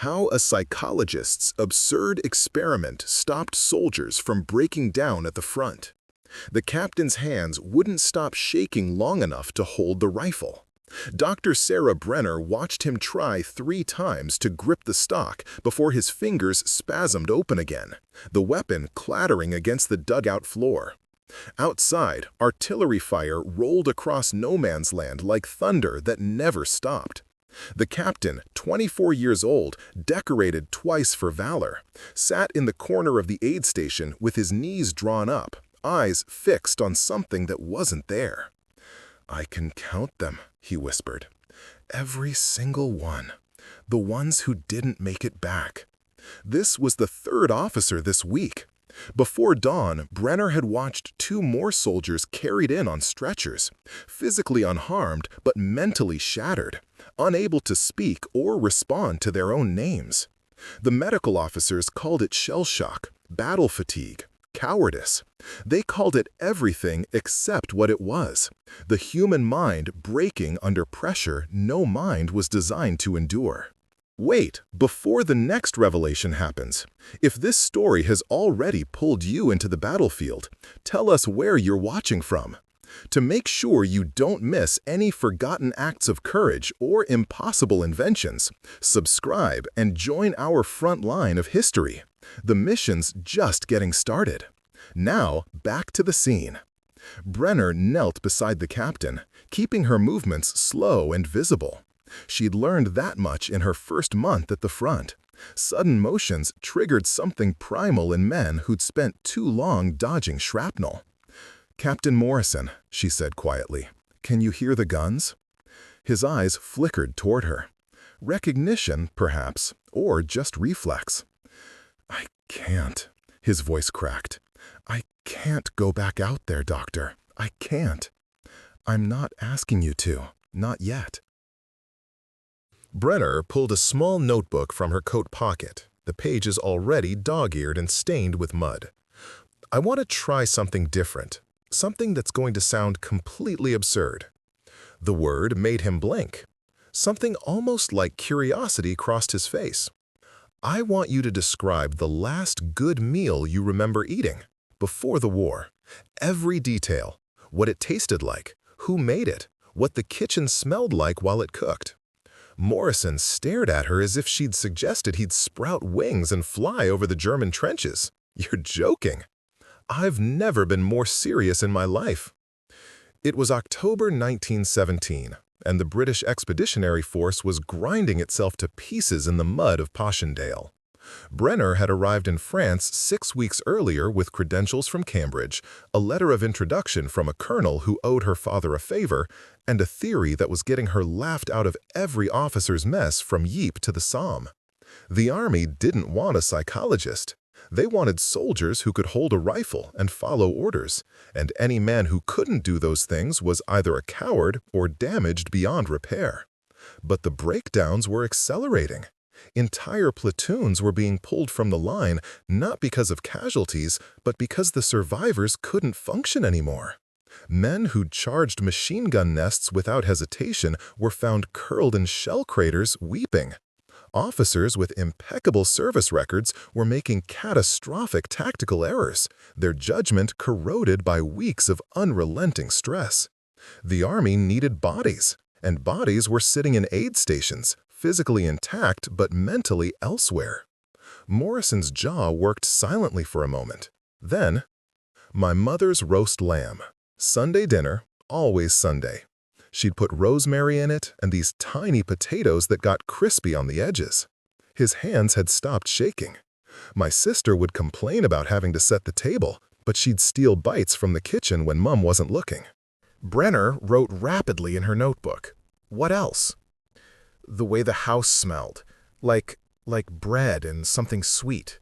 How a psychologist's absurd experiment stopped soldiers from breaking down at the front. The captain's hands wouldn't stop shaking long enough to hold the rifle. Dr. Sarah Brenner watched him try 3 times to grip the stock before his fingers spasmed open again, the weapon clattering against the dugout floor. Outside, artillery fire rolled across no man's land like thunder that never stopped. The captain, 24 years old, decorated twice for valor, sat in the corner of the aid station with his knees drawn up, eyes fixed on something that wasn't there. "I can count them," he whispered. "Every single one. The ones who didn't make it back." This was the 3rd officer this week. Before dawn, Brenner had watched 2 more soldiers carried in on stretchers, physically unharmed but mentally shattered, unable to speak or respond to their own names. The medical officers called it shell shock, battle fatigue, cowardice. They called it everything except what it was: the human mind breaking under pressure no mind was designed to endure. Wait, before the next revelation happens, if this story has already pulled you into the battlefield, tell us where you're watching from. To make sure you don't miss any forgotten acts of courage or impossible inventions, subscribe and join our front line of history. The mission's just getting started. Now, back to the scene. Brenner knelt beside the captain, keeping her movements slow and visible. She'd learned that much in her first month at the front. Sudden motions triggered something primal in men who'd spent too long dodging shrapnel. "Captain Morrison," she said quietly, "can you hear the guns?" His eyes flickered toward her. Recognition, perhaps, or just reflex. "I can't," his voice cracked. "I can't go back out there, doctor. I can't. I'm not asking you to, not yet." Brenner pulled a small notebook from her coat pocket, the pages already dog-eared and stained with mud. "I want to try something different, something that's going to sound completely absurd." The word made him blink. Something almost like curiosity crossed his face. "I want you to describe the last good meal you remember eating, before the war. Every detail, what it tasted like, who made it, what the kitchen smelled like while it cooked." Morrison stared at her as if she'd suggested he'd sprout wings and fly over the German trenches. "You're joking." "I've never been more serious in my life." It was October 1917, and the British Expeditionary Force was grinding itself to pieces in the mud of Passchendaele. Brenner had arrived in France 6 weeks earlier with credentials from Cambridge, a letter of introduction from a colonel who owed her father a favor, and a theory that was getting her laughed out of every officer's mess from Ypres to the Somme. The army didn't want a psychologist. They wanted soldiers who could hold a rifle and follow orders, and any man who couldn't do those things was either a coward or damaged beyond repair. But the breakdowns were accelerating. Entire platoons were being pulled from the line, not because of casualties, but because the survivors couldn't function anymore. Men who'd charged machine gun nests without hesitation were found curled in shell craters weeping. Officers with impeccable service records were making catastrophic tactical errors, their judgment corroded by weeks of unrelenting stress. The army needed bodies, and bodies were sitting in aid stations, physically intact but mentally elsewhere. Morrison's jaw worked silently for a moment. Then, "My mother's roast lamb. Sunday dinner, always Sunday. She'd put rosemary in it and these tiny potatoes that got crispy on the edges." His hands had stopped shaking. "My sister would complain about having to set the table, but she'd steal bites from the kitchen when Mum wasn't looking." Brenner wrote rapidly in her notebook. "What else?" "The way the house smelled, like bread and something sweet.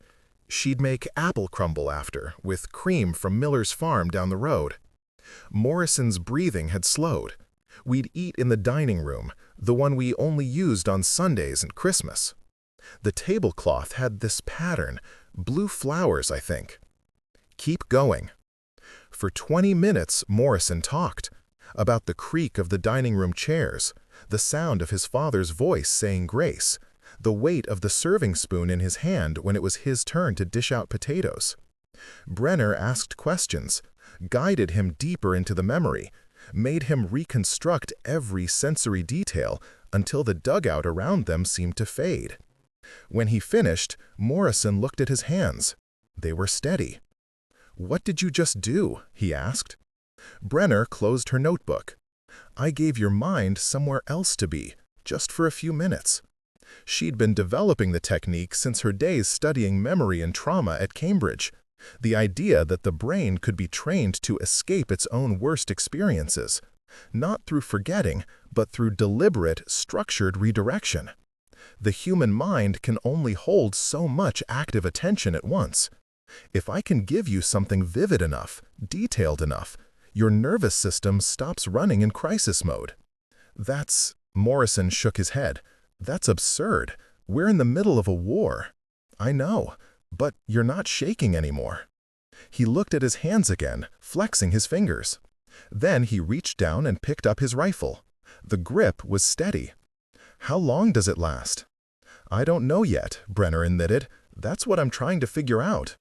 She'd make apple crumble after, with cream from Miller's farm down the road." Morrison's breathing had slowed. "We'd eat in the dining room, the one we only used on Sundays and Christmas. The tablecloth had this pattern, blue flowers, I think." "Keep going." For 20 minutes, Morrison talked about the creak of the dining room chairs, the sound of his father's voice saying grace, the weight of the serving spoon in his hand when it was his turn to dish out potatoes. Brenner asked questions, guided him deeper into the memory, made him reconstruct every sensory detail until the dugout around them seemed to fade. When he finished, Morrison looked at his hands. They were steady. "What did you just do?" he asked. Brenner closed her notebook. "I gave your mind somewhere else to be, just for a few minutes." She'd been developing the technique since her days studying memory and trauma at Cambridge. The idea that the brain could be trained to escape its own worst experiences, not through forgetting, but through deliberate, structured redirection. The human mind can only hold so much active attention at once. If I can give you something vivid enough, detailed enough, your nervous system stops running in crisis mode. Morrison shook his head. "That's absurd. We're in the middle of a war." "I know, but you're not shaking anymore." He looked at his hands again, flexing his fingers. Then he reached down and picked up his rifle. The grip was steady. "How long does it last?" "I don't know yet," Brenner admitted. "That's what I'm trying to figure out."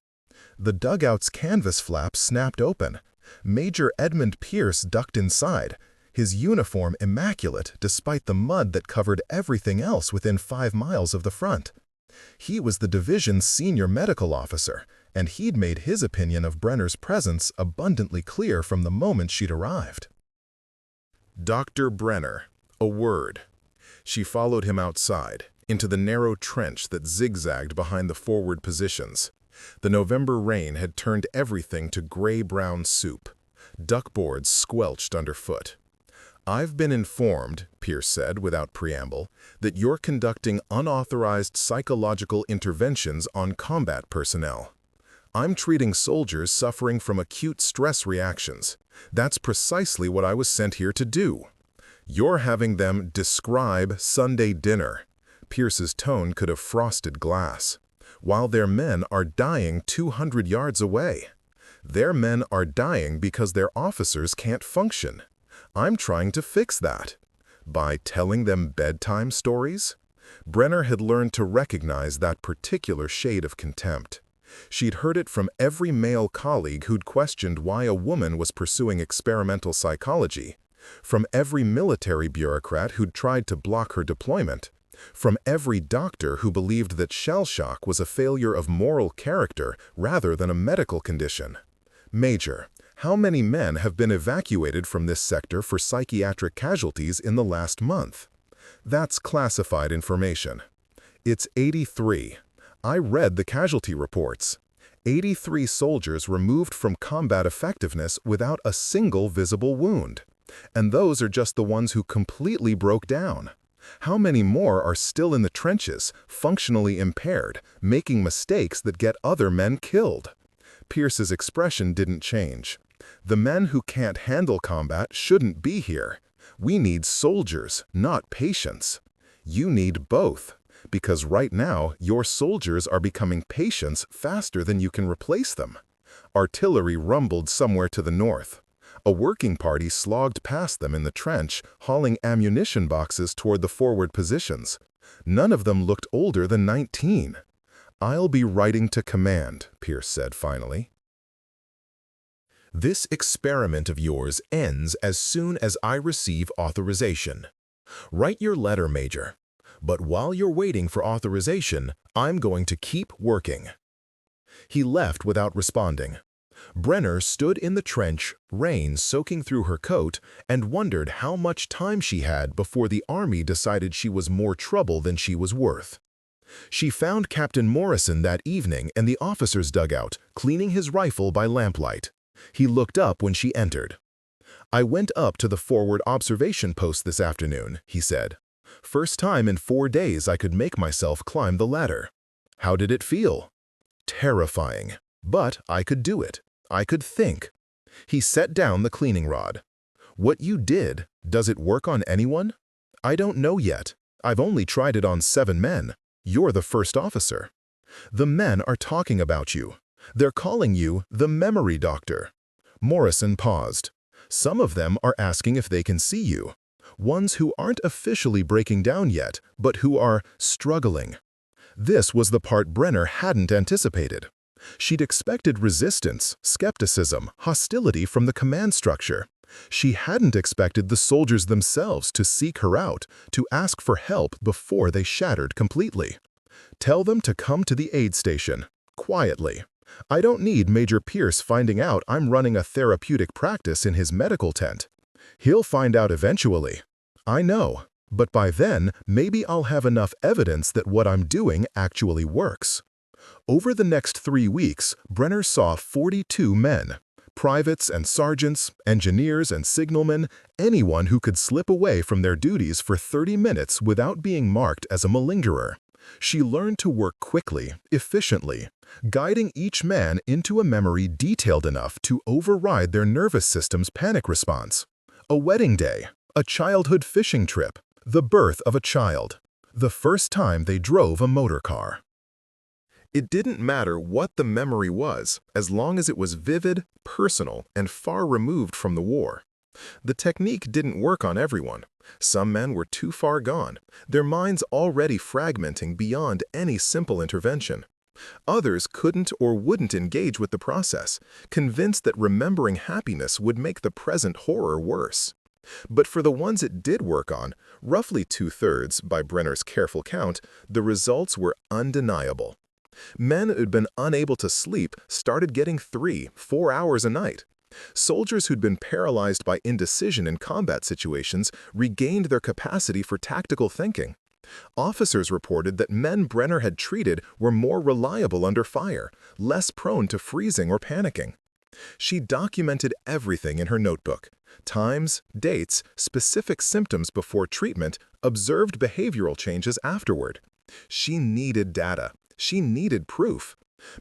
The dugout's canvas flap snapped open. Major Edmund Pierce ducked inside, his uniform immaculate despite the mud that covered everything else within 5 miles of the front. He was the division's senior medical officer, and he'd made his opinion of Brenner's presence abundantly clear from the moment she'd arrived. Dr. Brenner, a word. She followed him outside, into the narrow trench that zigzagged behind the forward positions. The November rain had turned everything to gray-brown soup. Duckboards squelched underfoot. "I've been informed," Pierce said without preamble, "that you're conducting unauthorized psychological interventions on combat personnel. I'm treating soldiers suffering from acute stress reactions. That's precisely what I was sent here to do. You're having them describe Sunday dinner." Pierce's tone could have frosted glass. "While their men are dying 200 yards away. Their men are dying because their officers can't function. I'm trying to fix that. By telling them bedtime stories?" Brenner had learned to recognize that particular shade of contempt. She'd heard it from every male colleague who'd questioned why a woman was pursuing experimental psychology, from every military bureaucrat who'd tried to block her deployment, from every doctor who believed that shell shock was a failure of moral character rather than a medical condition. "Major, how many men have been evacuated from this sector for psychiatric casualties in the last month?" "That's classified information." "It's 83. I read the casualty reports. 83 soldiers removed from combat effectiveness without a single visible wound. And those are just the ones who completely broke down. How many more are still in the trenches, functionally impaired, making mistakes that get other men killed?" Pierce's expression didn't change. "The men who can't handle combat shouldn't be here. We need soldiers, not patients. You need both, because right now your soldiers are becoming patients faster than you can replace them." Artillery rumbled somewhere to the north. A working party slogged past them in the trench, hauling ammunition boxes toward the forward positions. None of them looked older than 19. "I'll be writing to command," Pierce said finally. "This experiment of yours ends as soon as I receive authorization. Write your letter, Major. But while you're waiting for authorization, I'm going to keep working." He left without responding. Brenner stood in the trench, rain soaking through her coat, and wondered how much time she had before the Army decided she was more trouble than she was worth. She found Captain Morrison that evening in the officer's dugout, cleaning his rifle by lamplight. He looked up when she entered. "I went up to the forward observation post this afternoon," he said. "First time in 4 days I could make myself climb the ladder." "How did it feel?" "Terrifying. But I could do it. I could think." He set down the cleaning rod. "What you did, does it work on anyone?" "I don't know yet. I've only tried it on 7 men. You're the first officer. The men are talking about you. They're calling you the memory doctor." Morrison paused. "Some of them are asking if they can see you. ones who aren't officially breaking down yet, but who are struggling. This was the part Brenner hadn't anticipated. She'd expected resistance, skepticism, hostility from the command structure. She hadn't expected the soldiers themselves to seek her out, to ask for help before they shattered completely. Tell them to come to the aid station, quietly. I don't need Major Pierce finding out I'm running a therapeutic practice in his medical tent. He'll find out eventually. I know, but by then, maybe I'll have enough evidence that what I'm doing actually works. Over the next 3 weeks, Brenner saw 42 men. Privates and sergeants, engineers and signalmen, anyone who could slip away from their duties for 30 minutes without being marked as a malingerer. She learned to work quickly, efficiently, guiding each man into a memory detailed enough to override their nervous system's panic response. A wedding day, a childhood fishing trip, the birth of a child, the first time they drove a motor car. It didn't matter what the memory was, as long as it was vivid, personal, and far removed from the war. The technique didn't work on everyone. Some men were too far gone, their minds already fragmenting beyond any simple intervention. Others couldn't or wouldn't engage with the process, convinced that remembering happiness would make the present horror worse. But for the ones it did work on, roughly 2/3, by Brenner's careful count, the results were undeniable. Men who'd been unable to sleep started getting 3-4 hours a night. Soldiers who'd been paralyzed by indecision in combat situations regained their capacity for tactical thinking. Officers reported that men Brenner had treated were more reliable under fire, less prone to freezing or panicking. She documented everything in her notebook: times, dates, specific symptoms before treatment, observed behavioral changes afterward. She needed data. She needed proof.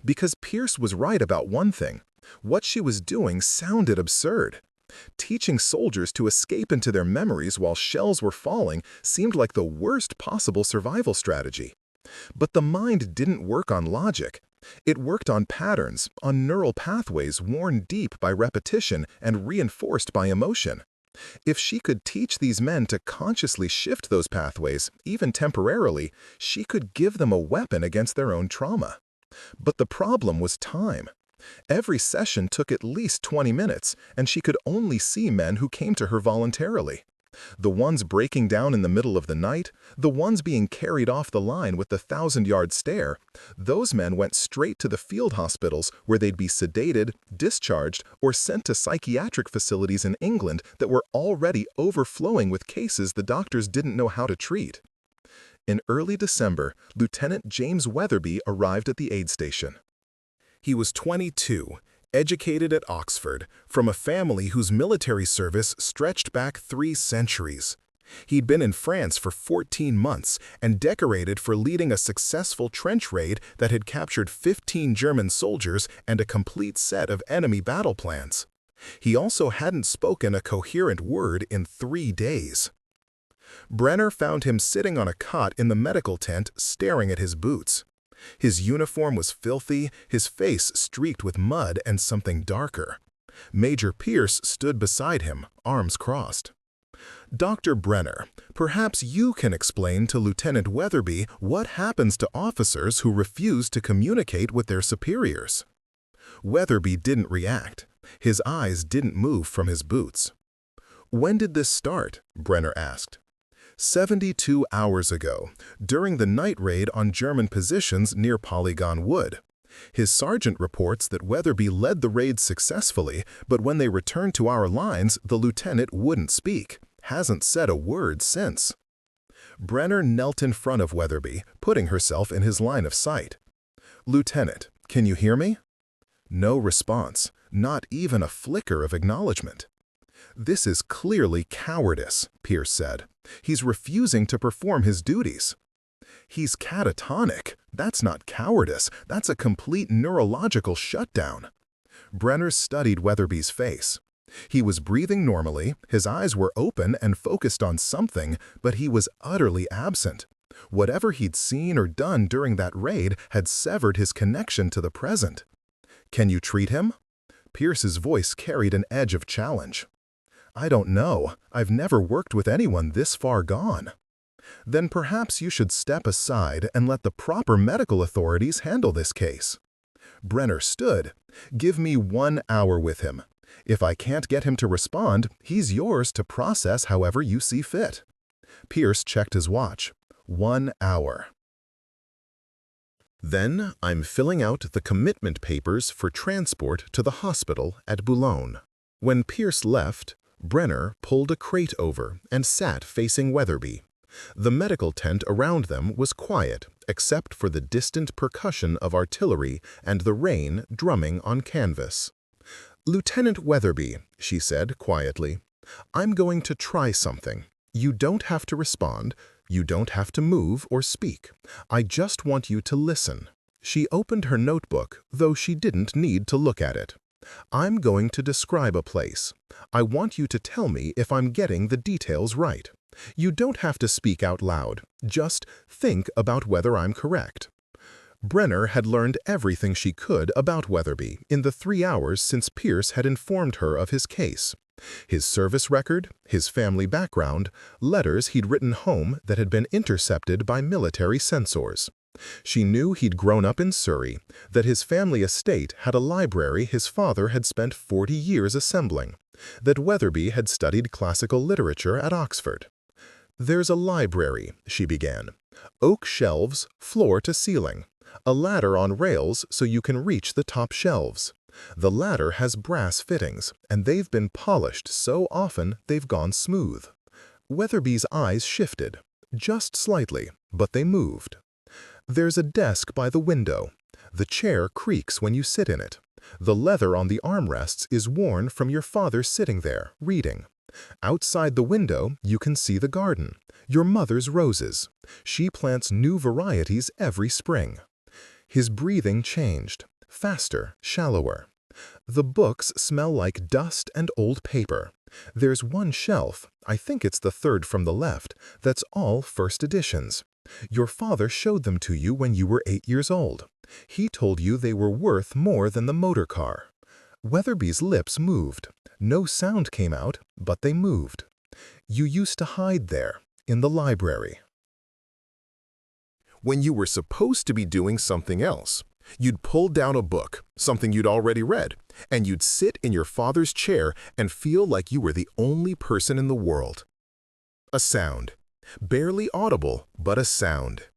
Because Pierce was right about one thing: what she was doing sounded absurd. Teaching soldiers to escape into their memories while shells were falling seemed like the worst possible survival strategy. But the mind didn't work on logic. It worked on patterns, on neural pathways worn deep by repetition and reinforced by emotion. If she could teach these men to consciously shift those pathways, even temporarily, she could give them a weapon against their own trauma. But the problem was time. Every session took at least 20 minutes, and she could only see men who came to her voluntarily. The ones breaking down in the middle of the night, the ones being carried off the line with the 1,000-yard stare, those men went straight to the field hospitals where they'd be sedated, discharged, or sent to psychiatric facilities in England that were already overflowing with cases the doctors didn't know how to treat. In early December, Lieutenant James Weatherby arrived at the aid station. He was 22, educated at Oxford, from a family whose military service stretched back 3 centuries. He'd been in France for 14 months and decorated for leading a successful trench raid that had captured 15 German soldiers and a complete set of enemy battle plans. He also hadn't spoken a coherent word in 3 days. Brenner found him sitting on a cot in the medical tent, staring at his boots. His uniform was filthy, his face streaked with mud and something darker. Major Pierce stood beside him, arms crossed. "Dr. Brenner, perhaps you can explain to Lieutenant Weatherby what happens to officers who refuse to communicate with their superiors." Weatherby didn't react. His eyes didn't move from his boots. "When did this start?" Brenner asked. 72 hours ago, during the night raid on German positions near Polygon Wood. His sergeant reports that Weatherby led the raid successfully, but when they returned to our lines, the lieutenant wouldn't speak, hasn't said a word since. Brenner knelt in front of Weatherby, putting herself in his line of sight. "Lieutenant, can you hear me?" No response, not even a flicker of acknowledgement. "This is clearly cowardice," Pierce said. "He's refusing to perform his duties." "He's catatonic. That's not cowardice. That's a complete neurological shutdown." Brenner studied Weatherby's face. He was breathing normally, his eyes were open and focused on something, but he was utterly absent. Whatever he'd seen or done during that raid had severed his connection to the present. "Can you treat him?" Pierce's voice carried an edge of challenge. I don't know. I've never worked with anyone this far gone. Then perhaps you should step aside and let the proper medical authorities handle this case. Brenner stood. Give me 1 hour with him. If I can't get him to respond, he's yours to process however you see fit. Pierce checked his watch. 1 hour. Then I'm filling out the commitment papers for transport to the hospital at Boulogne. When Pierce left, Brenner pulled a crate over and sat facing Weatherby. The medical tent around them was quiet, except for the distant percussion of artillery and the rain drumming on canvas. "Lieutenant Weatherby," she said quietly, "I'm going to try something. You don't have to respond. You don't have to move or speak. I just want you to listen." She opened her notebook, though she didn't need to look at it. "I'm going to describe a place. I want you to tell me if I'm getting the details right. You don't have to speak out loud. Just think about whether I'm correct." Brenner had learned everything she could about Weatherby in the 3 hours since Pierce had informed her of his case. His service record, his family background, letters he'd written home that had been intercepted by military censors. She knew he'd grown up in Surrey, that his family estate had a library his father had spent 40 years assembling, that Weatherby had studied classical literature at Oxford. "There's a library," she began. "Oak shelves, floor to ceiling. A ladder on rails so you can reach the top shelves. The ladder has brass fittings, and they've been polished so often they've gone smooth." Weatherby's eyes shifted, just slightly, but they moved. "There's a desk by the window. The chair creaks when you sit in it. The leather on the armrests is worn from your father sitting there, reading. Outside the window, you can see the garden, your mother's roses. She plants new varieties every spring." His breathing changed, faster, shallower. "The books smell like dust and old paper. There's one shelf, I think it's the third from the left, that's all first editions. Your father showed them to you when you were 8 years old. He told you they were worth more than the motor car." Weatherby's lips moved. No sound came out, but they moved. "You used to hide there, in the library. When you were supposed to be doing something else, you'd pull down a book, something you'd already read, and you'd sit in your father's chair and feel like you were the only person in the world." A sound. Barely audible, but a sound.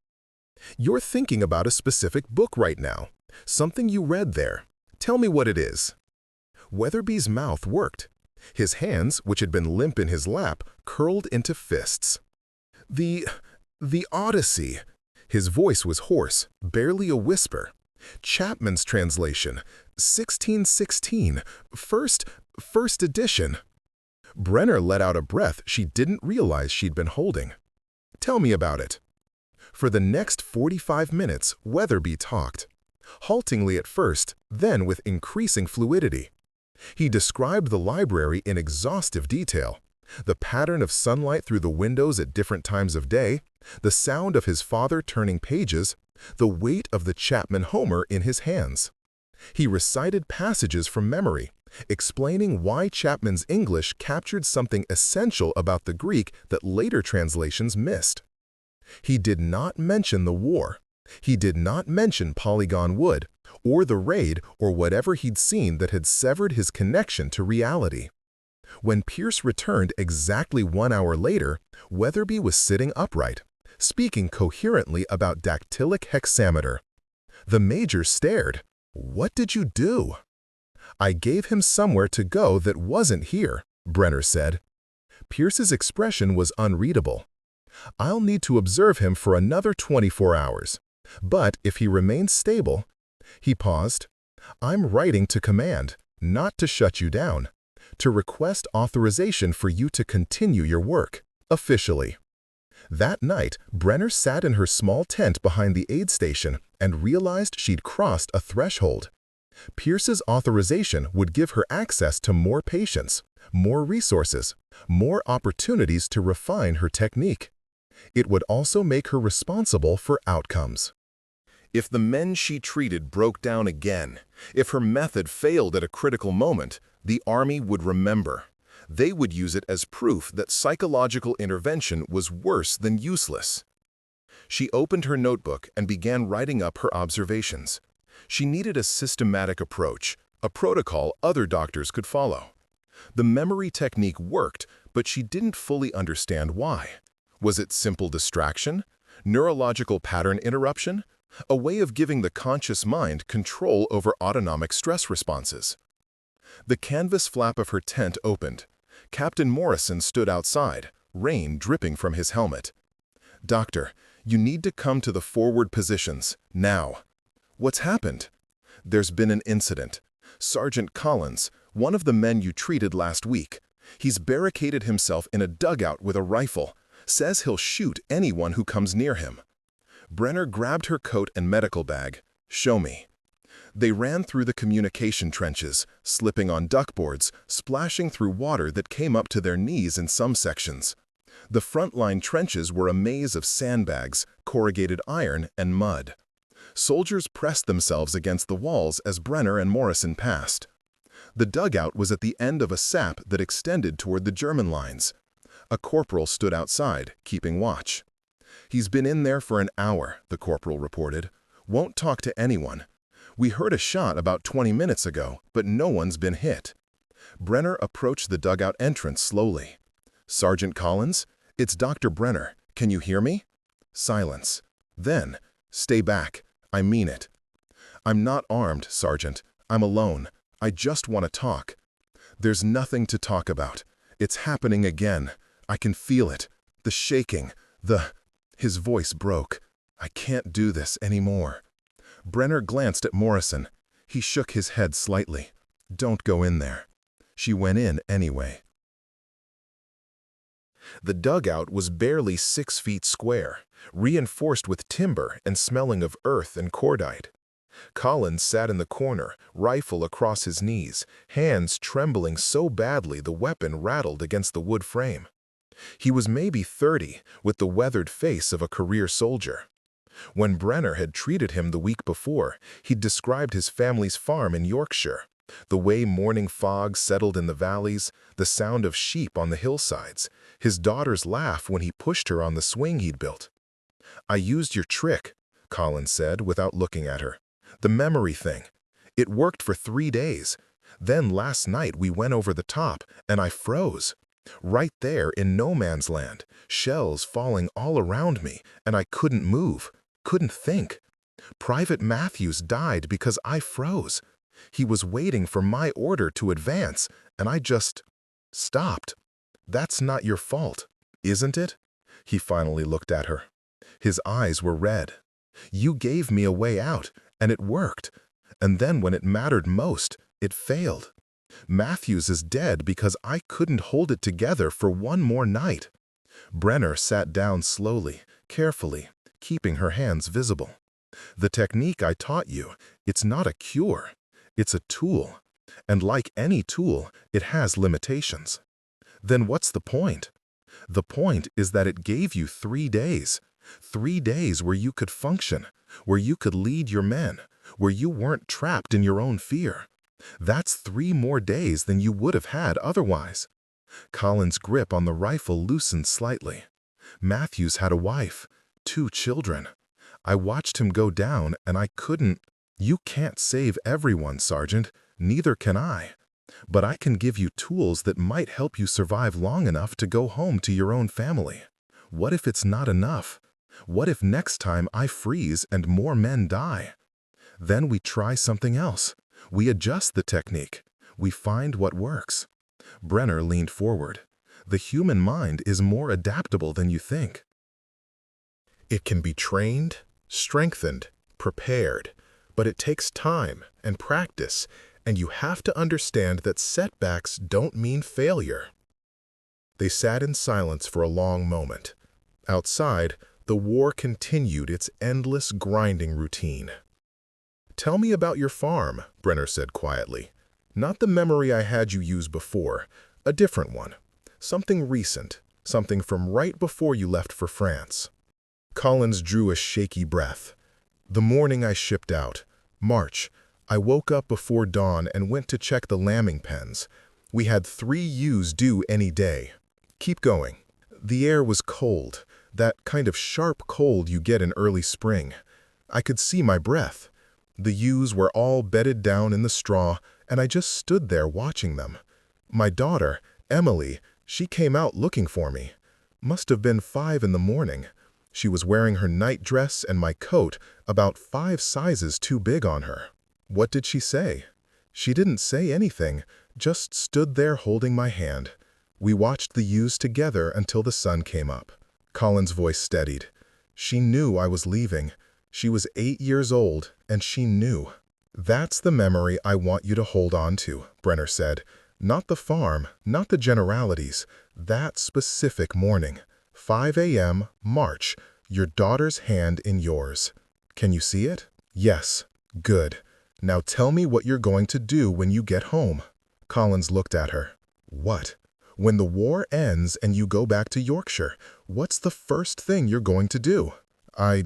"You're thinking about a specific book right now. Something you read there. Tell me what it is." Weatherby's mouth worked. His hands, which had been limp in his lap, curled into fists. The Odyssey." His voice was hoarse, barely a whisper. "Chapman's translation, 1616, first edition." Brenner let out a breath she didn't realize she'd been holding. "Tell me about it." For the next 45 minutes, Weatherby talked. Haltingly at first, then with increasing fluidity. He described the library in exhaustive detail. The pattern of sunlight through the windows at different times of day, the sound of his father turning pages, the weight of the Chapman Homer in his hands. He recited passages from memory, explaining why Chapman's English captured something essential about the Greek that later translations missed. He did not mention the war. He did not mention Polygon Wood, or the raid, or whatever he'd seen that had severed his connection to reality. When Pierce returned exactly 1 hour later, Weatherby was sitting upright, speaking coherently about dactylic hexameter. The major stared. "What did you do?" "I gave him somewhere to go that wasn't here," Brenner said. Pierce's expression was unreadable. "I'll need to observe him for another 24 hours. But if he remains stable—" He paused. "I'm writing to command, not to shut you down, to request authorization for you to continue your work, officially." That night, Brenner sat in her small tent behind the aid station and realized she'd crossed a threshold. Pierce's authorization would give her access to more patients, more resources, more opportunities to refine her technique. It would also make her responsible for outcomes. If the men she treated broke down again, if her method failed at a critical moment, the Army would remember. They would use it as proof that psychological intervention was worse than useless. She opened her notebook and began writing up her observations. She needed a systematic approach, a protocol other doctors could follow. The memory technique worked, but she didn't fully understand why. Was it simple distraction? Neurological pattern interruption? A way of giving the conscious mind control over autonomic stress responses? The canvas flap of her tent opened. Captain Morrison stood outside, rain dripping from his helmet. "Doctor, you need to come to the forward positions, now." "What's happened?" "There's been an incident. Sergeant Collins, one of the men you treated last week, he's barricaded himself in a dugout with a rifle, says he'll shoot anyone who comes near him." Brenner grabbed her coat and medical bag. "Show me." They ran through the communication trenches, slipping on duckboards, splashing through water that came up to their knees in some sections. The front-line trenches were a maze of sandbags, corrugated iron, and mud. Soldiers pressed themselves against the walls as Brenner and Morrison passed. The dugout was at the end of a sap that extended toward the German lines. A corporal stood outside, keeping watch. "He's been in there for an hour," the corporal reported. "Won't talk to anyone. We heard a shot about 20 minutes ago, but no one's been hit." Brenner approached the dugout entrance slowly. "Sergeant Collins? It's Dr. Brenner. Can you hear me?" Silence. Then, "Stay back. I mean it." "I'm not armed, Sergeant. I'm alone. I just want to talk." "There's nothing to talk about. It's happening again. I can feel it. The shaking. His voice broke. "I can't do this anymore." Brenner glanced at Morrison. He shook his head slightly. "Don't go in there." She went in anyway. The dugout was barely 6 feet square, reinforced with timber and smelling of earth and cordite. Collins sat in the corner, rifle across his knees, hands trembling so badly the weapon rattled against the wood frame. He was maybe 30, with the weathered face of a career soldier. When Brenner had treated him the week before, he'd described his family's farm in Yorkshire. The way morning fog settled in the valleys, the sound of sheep on the hillsides, his daughter's laugh when he pushed her on the swing he'd built. "I used your trick," Collins said without looking at her. "The memory thing. It worked for 3 days. Then last night we went over the top, and I froze. Right there in no man's land, shells falling all around me, and I couldn't move, couldn't think. Private Matthews died because I froze. He was waiting for my order to advance, and I just stopped. That's not your fault, isn't it?" He finally looked at her. His eyes were red. "You gave me a way out, and it worked. And then when it mattered most, it failed. Matthews is dead because I couldn't hold it together for one more night." Brenner sat down slowly, carefully, keeping her hands visible. "The technique I taught you, it's not a cure. It's a tool. And like any tool, it has limitations." "Then what's the point?" "The point is that it gave you 3 days. 3 days where you could function, where you could lead your men, where you weren't trapped in your own fear. That's 3 more days than you would have had otherwise." Collins' grip on the rifle loosened slightly. "Matthews had a wife, 2 children. I watched him go down, and I couldn't—" "You can't save everyone, Sergeant. Neither can I. But I can give you tools that might help you survive long enough to go home to your own family. What if it's not enough? What if next time I freeze and more men die? Then we try something else. We adjust the technique. We find what works." Brenner leaned forward. "The human mind is more adaptable than you think. It can be trained, strengthened, prepared, but it takes time and practice, and you have to understand that setbacks don't mean failure." They sat in silence for a long moment. Outside, the war continued its endless grinding routine. "Tell me about your farm," Brenner said quietly. "Not the memory I had you use before, a different one. Something recent, something from right before you left for France." Collins drew a shaky breath. "The morning I shipped out, March, I woke up before dawn and went to check the lambing pens. We had 3 U's due any day. Keep going. The air was cold, that kind of sharp cold you get in early spring. I could see my breath. The U's were all bedded down in the straw, and I just stood there watching them. My daughter, Emily, she came out looking for me. Must have been 5 in the morning. She was wearing her night dress and my coat, about 5 sizes too big on her. What did she say? She didn't say anything, just stood there holding my hand. We watched the U's together until the sun came up. Colin's voice steadied. She knew I was leaving. She was 8 years old, and she knew. That's the memory I want you to hold on to, Brenner said. Not the farm, not the generalities. That specific morning. 5 a.m., March. Your daughter's hand in yours. Can you see it? Yes. Good. Now tell me what you're going to do when you get home. Collins looked at her. What? When the war ends and you go back to Yorkshire, what's the first thing you're going to do? I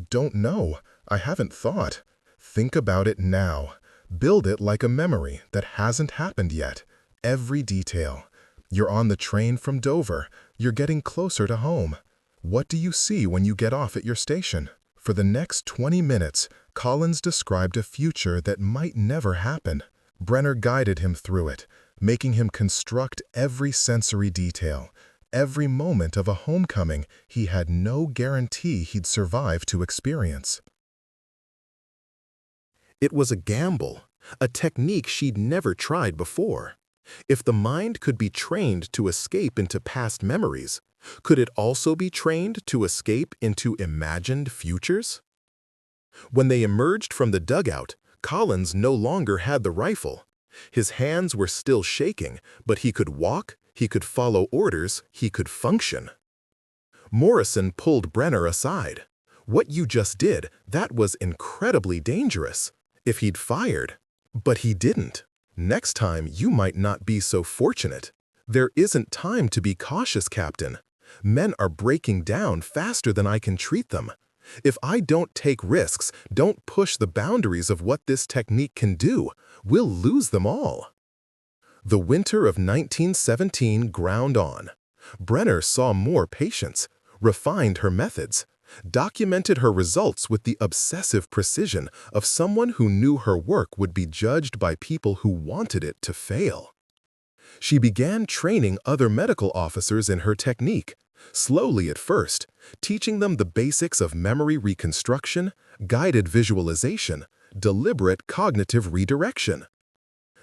don't know. I haven't thought. Think about it now. Build it like a memory that hasn't happened yet. Every detail. You're on the train from Dover. You're getting closer to home. What do you see when you get off at your station? For the next 20 minutes, Collins described a future that might never happen. Brenner guided him through it, making him construct every sensory detail. Every moment of a homecoming he had no guarantee he'd survive to experience. It was a gamble, a technique she'd never tried before. If the mind could be trained to escape into past memories, could it also be trained to escape into imagined futures? When they emerged from the dugout, Collins no longer had the rifle. His hands were still shaking, but he could walk, he could follow orders, he could function. Morrison pulled Brenner aside. What you just did, that was incredibly dangerous. If he'd fired. But he didn't. Next time, you might not be so fortunate. There isn't time to be cautious, Captain. Men are breaking down faster than I can treat them. If I don't take risks, don't push the boundaries of what this technique can do, we'll lose them all. The winter of 1917 ground on. Brenner saw more patients, refined her methods, documented her results with the obsessive precision of someone who knew her work would be judged by people who wanted it to fail. She began training other medical officers in her technique, slowly at first, teaching them the basics of memory reconstruction, guided visualization, deliberate cognitive redirection.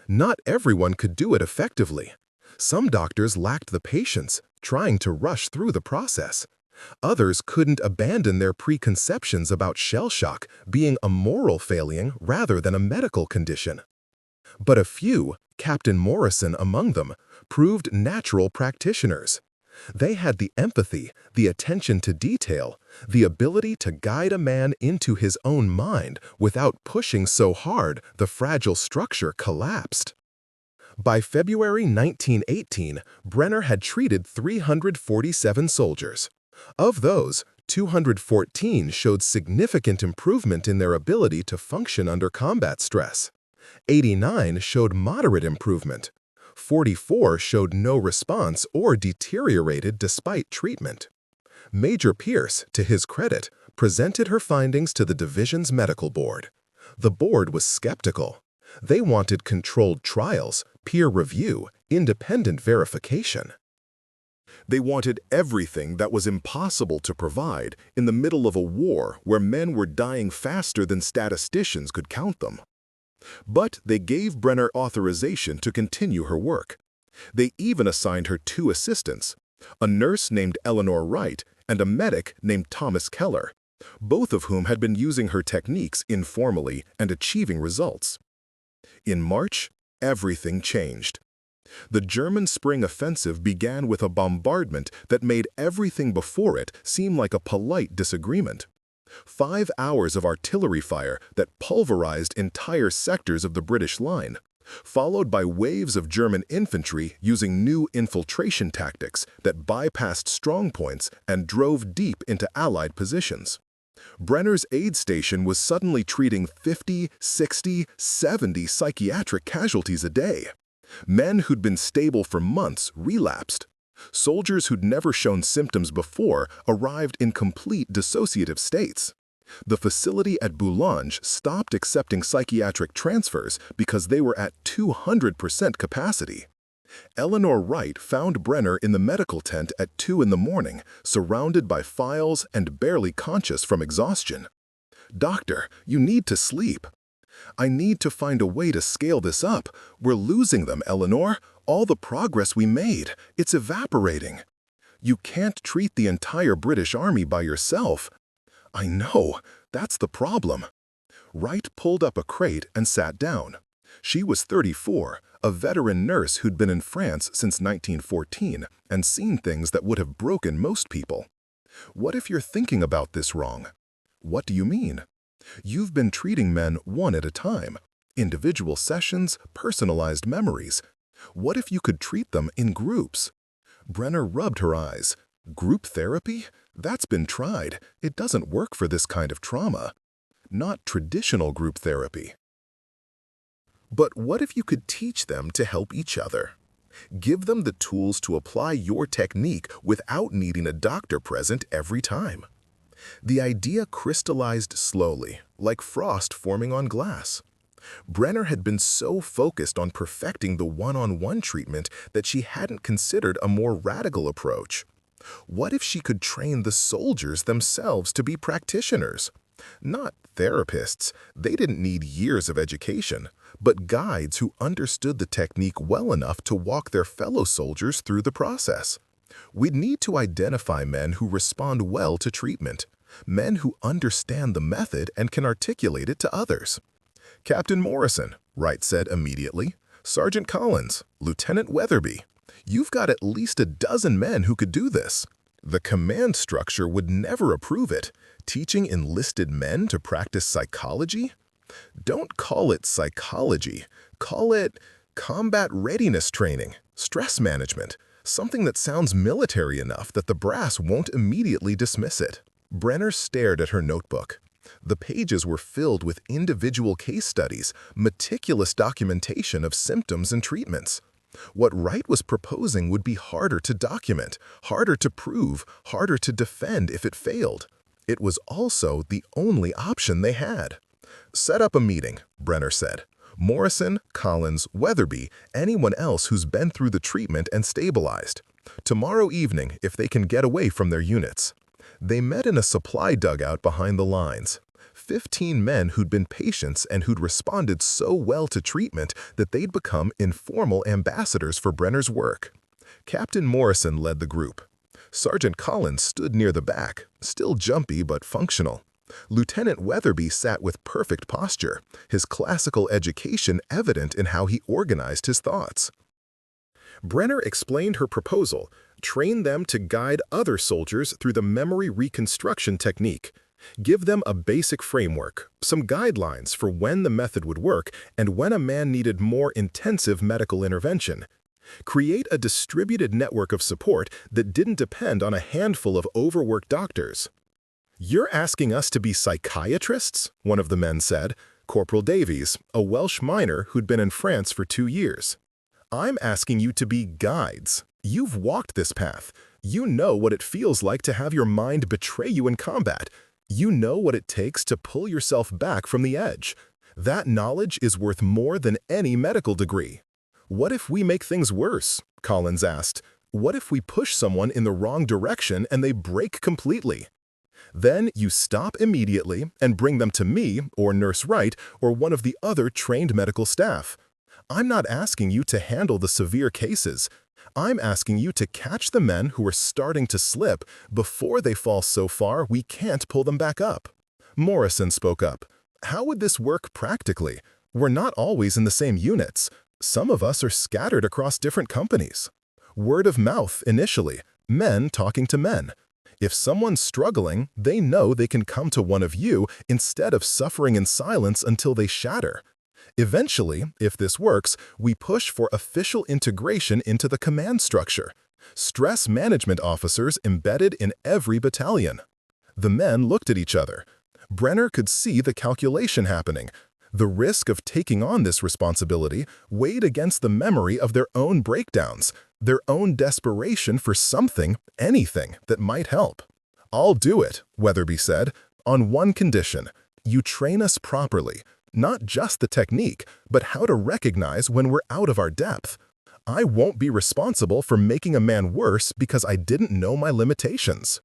Not everyone could do it effectively. Some doctors lacked the patience, trying to rush through the process. Others couldn't abandon their preconceptions about shell shock being a moral failing rather than a medical condition. But a few, Captain Morrison among them, proved natural practitioners. They had the empathy, the attention to detail, the ability to guide a man into his own mind without pushing so hard the fragile structure collapsed. By February 1918, Brenner had treated 347 soldiers. Of those, 214 showed significant improvement in their ability to function under combat stress. 89 showed moderate improvement. 44 showed no response or deteriorated despite treatment. Major Pierce, to his credit, presented her findings to the division's medical board. The board was skeptical. They wanted controlled trials, peer review, independent verification. They wanted everything that was impossible to provide in the middle of a war where men were dying faster than statisticians could count them. But they gave Brenner authorization to continue her work. They even assigned her 2 assistants, a nurse named Eleanor Wright and a medic named Thomas Keller, both of whom had been using her techniques informally and achieving results. In March, everything changed. The German spring offensive began with a bombardment that made everything before it seem like a polite disagreement. 5 hours of artillery fire that pulverized entire sectors of the British line, followed by waves of German infantry using new infiltration tactics that bypassed strongpoints and drove deep into Allied positions. Brenner's aid station was suddenly treating 50, 60, 70 psychiatric casualties a day. Men who'd been stable for months relapsed. Soldiers who'd never shown symptoms before arrived in complete dissociative states. The facility at Boulogne stopped accepting psychiatric transfers because they were at 200% capacity. Eleanor Wright found Brenner in the medical tent at 2 in the morning, surrounded by files and barely conscious from exhaustion. "Doctor, you need to sleep." "I need to find a way to scale this up. We're losing them, Eleanor. All the progress we made, it's evaporating." "You can't treat the entire British Army by yourself." "I know, that's the problem." Wright pulled up a crate and sat down. She was 34, a veteran nurse who'd been in France since 1914 and seen things that would have broken most people. "What if you're thinking about this wrong?" "What do you mean?" "You've been treating men one at a time. Individual sessions, personalized memories. What if you could treat them in groups?" Brenner rubbed her eyes. "Group therapy? That's been tried. It doesn't work for this kind of trauma. Not traditional group therapy." But what if you could teach them to help each other? Give them the tools to apply your technique without needing a doctor present every time. The idea crystallized slowly, like frost forming on glass. Brenner had been so focused on perfecting the one-on-one treatment that she hadn't considered a more radical approach. What if she could train the soldiers themselves to be practitioners? Not therapists, they didn't need years of education, but guides who understood the technique well enough to walk their fellow soldiers through the process. We'd need to identify men who respond well to treatment, men who understand the method and can articulate it to others. "Captain Morrison," Wright said immediately. "Sergeant Collins, Lieutenant Weatherby. You've got at least a dozen men who could do this." The command structure would never approve it. Teaching enlisted men to practice psychology? Don't call it psychology. Call it combat readiness training, stress management, something that sounds military enough that the brass won't immediately dismiss it. Brenner stared at her notebook. The pages were filled with individual case studies, meticulous documentation of symptoms and treatments. What Wright was proposing would be harder to document, harder to prove, harder to defend if it failed. It was also the only option they had. "Set up a meeting," Brenner said. "Morrison, Collins, Weatherby, anyone else who's been through the treatment and stabilized. Tomorrow evening, if they can get away from their units." They met in a supply dugout behind the lines. 15 men who'd been patients and who'd responded so well to treatment that they'd become informal ambassadors for Brenner's work. Captain Morrison led the group. Sergeant Collins stood near the back, still jumpy but functional. Lieutenant Weatherby sat with perfect posture, his classical education evident in how he organized his thoughts. Brenner explained her proposal: train them to guide other soldiers through the memory reconstruction technique. Give them a basic framework, some guidelines for when the method would work and when a man needed more intensive medical intervention. Create a distributed network of support that didn't depend on a handful of overworked doctors. "You're asking us to be psychiatrists?" one of the men said, Corporal Davies, a Welsh miner who'd been in France for 2 years. "I'm asking you to be guides. You've walked this path. You know what it feels like to have your mind betray you in combat. You know what it takes to pull yourself back from the edge. That knowledge is worth more than any medical degree." "What if we make things worse?" Collins asked. "What if we push someone in the wrong direction and they break completely?" "Then you stop immediately and bring them to me or Nurse Wright or one of the other trained medical staff. I'm not asking you to handle the severe cases. I'm asking you to catch the men who are starting to slip before they fall so far we can't pull them back up." Morrison spoke up. "How would this work practically? We're not always in the same units. Some of us are scattered across different companies. Word of mouth initially, men talking to men. If someone's struggling, they know they can come to one of you instead of suffering in silence until they shatter. Eventually, if this works, we push for official integration into the command structure. Stress management officers embedded in every battalion." The men looked at each other. Brenner could see the calculation happening. The risk of taking on this responsibility weighed against the memory of their own breakdowns, their own desperation for something, anything, that might help. "I'll do it," Weatherby said, "on one condition. You train us properly, not just the technique, but how to recognize when we're out of our depth. I won't be responsible for making a man worse because I didn't know my limitations."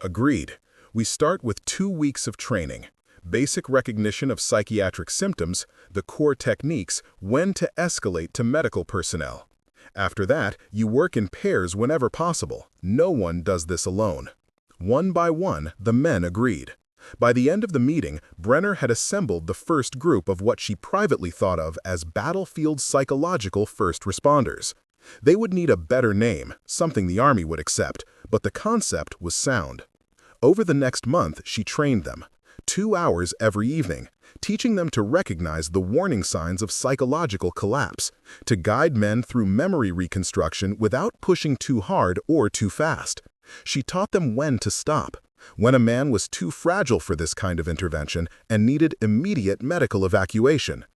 Agreed. We start with 2 weeks of training. Basic recognition of psychiatric symptoms, the core techniques, when to escalate to medical personnel. After that, you work in pairs whenever possible. No one does this alone. One by one, the men agreed. By the end of the meeting, Brenner had assembled the first group of what she privately thought of as battlefield psychological first responders. They would need a better name, something the Army would accept, but the concept was sound. Over the next month, she trained them. 2 hours every evening, teaching them to recognize the warning signs of psychological collapse, to guide men through memory reconstruction without pushing too hard or too fast. She taught them when to stop, when a man was too fragile for this kind of intervention and needed immediate medical evacuation.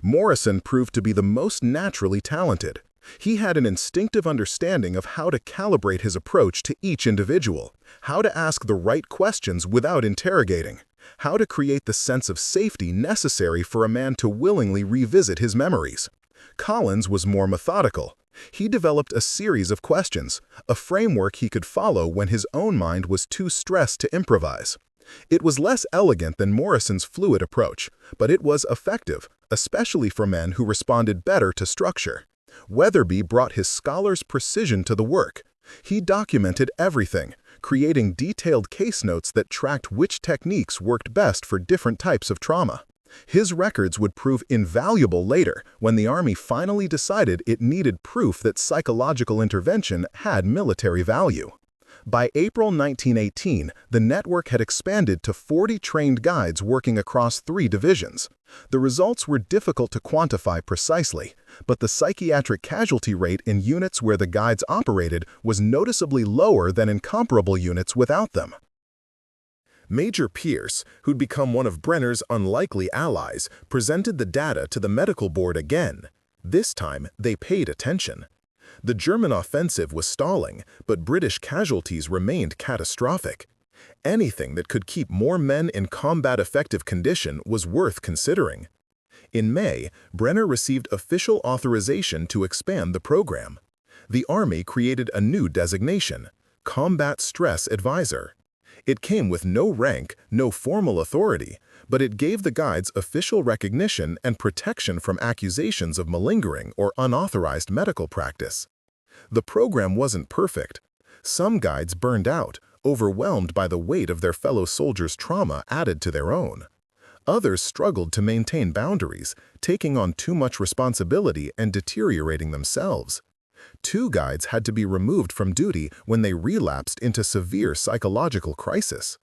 Morrison proved to be the most naturally talented. He had an instinctive understanding of how to calibrate his approach to each individual, how to ask the right questions without interrogating, how to create the sense of safety necessary for a man to willingly revisit his memories. Collins was more methodical. He developed a series of questions, a framework he could follow when his own mind was too stressed to improvise. It was less elegant than Morrison's fluid approach, but it was effective, especially for men who responded better to structure. Weatherby brought his scholar's precision to the work. He documented everything, creating detailed case notes that tracked which techniques worked best for different types of trauma. His records would prove invaluable later when the Army finally decided it needed proof that psychological intervention had military value. By April 1918, the network had expanded to 40 trained guides working across 3 divisions. The results were difficult to quantify precisely, but the psychiatric casualty rate in units where the guides operated was noticeably lower than in comparable units without them. Major Pierce, who'd become one of Brenner's unlikely allies, presented the data to the medical board again. This time, they paid attention. The German offensive was stalling, but British casualties remained catastrophic. Anything that could keep more men in combat-effective condition was worth considering. In May, Brenner received official authorization to expand the program. The Army created a new designation, Combat Stress Advisor. It came with no rank, no formal authority, but it gave the guides official recognition and protection from accusations of malingering or unauthorized medical practice. The program wasn't perfect. Some guides burned out, overwhelmed by the weight of their fellow soldiers' trauma added to their own. Others struggled to maintain boundaries, taking on too much responsibility and deteriorating themselves. 2 guides had to be removed from duty when they relapsed into severe psychological crisis.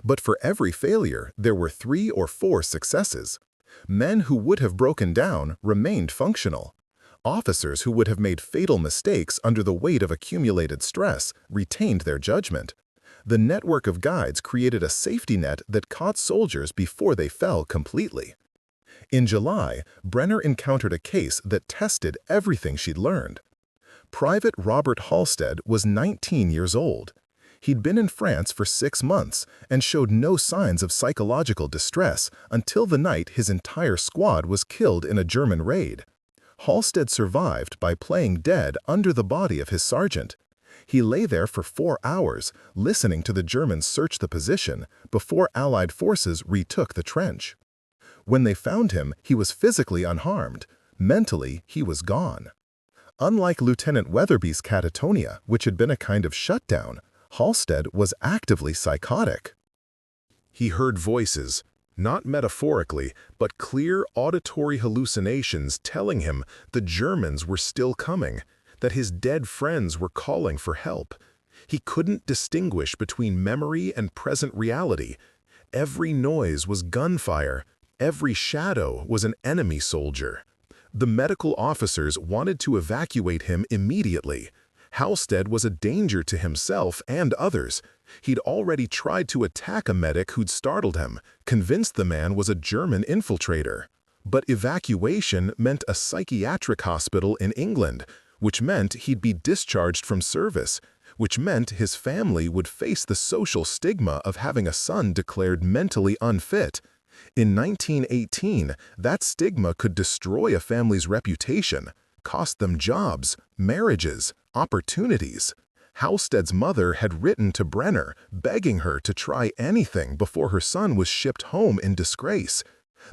But for every failure, there were 3 or 4 successes. Men who would have broken down remained functional. Officers who would have made fatal mistakes under the weight of accumulated stress retained their judgment. The network of guides created a safety net that caught soldiers before they fell completely. In July, Brenner encountered a case that tested everything she'd learned. Private Robert Halstead was 19 years old. He'd been in France for 6 months and showed no signs of psychological distress until the night his entire squad was killed in a German raid. Halstead survived by playing dead under the body of his sergeant. He lay there for 4 hours, listening to the Germans search the position before Allied forces retook the trench. When they found him, he was physically unharmed. Mentally, he was gone. Unlike Lieutenant Weatherby's catatonia, which had been a kind of shutdown, Halstead was actively psychotic. He heard voices, not metaphorically, but clear auditory hallucinations telling him the Germans were still coming, that his dead friends were calling for help. He couldn't distinguish between memory and present reality. Every noise was gunfire. Every shadow was an enemy soldier. The medical officers wanted to evacuate him immediately. Halstead was a danger to himself and others. He'd already tried to attack a medic who'd startled him, convinced the man was a German infiltrator. But evacuation meant a psychiatric hospital in England, which meant he'd be discharged from service, which meant his family would face the social stigma of having a son declared mentally unfit. In 1918, that stigma could destroy a family's reputation, cost them jobs, marriages, opportunities. Halstead's mother had written to Brenner, begging her to try anything before her son was shipped home in disgrace.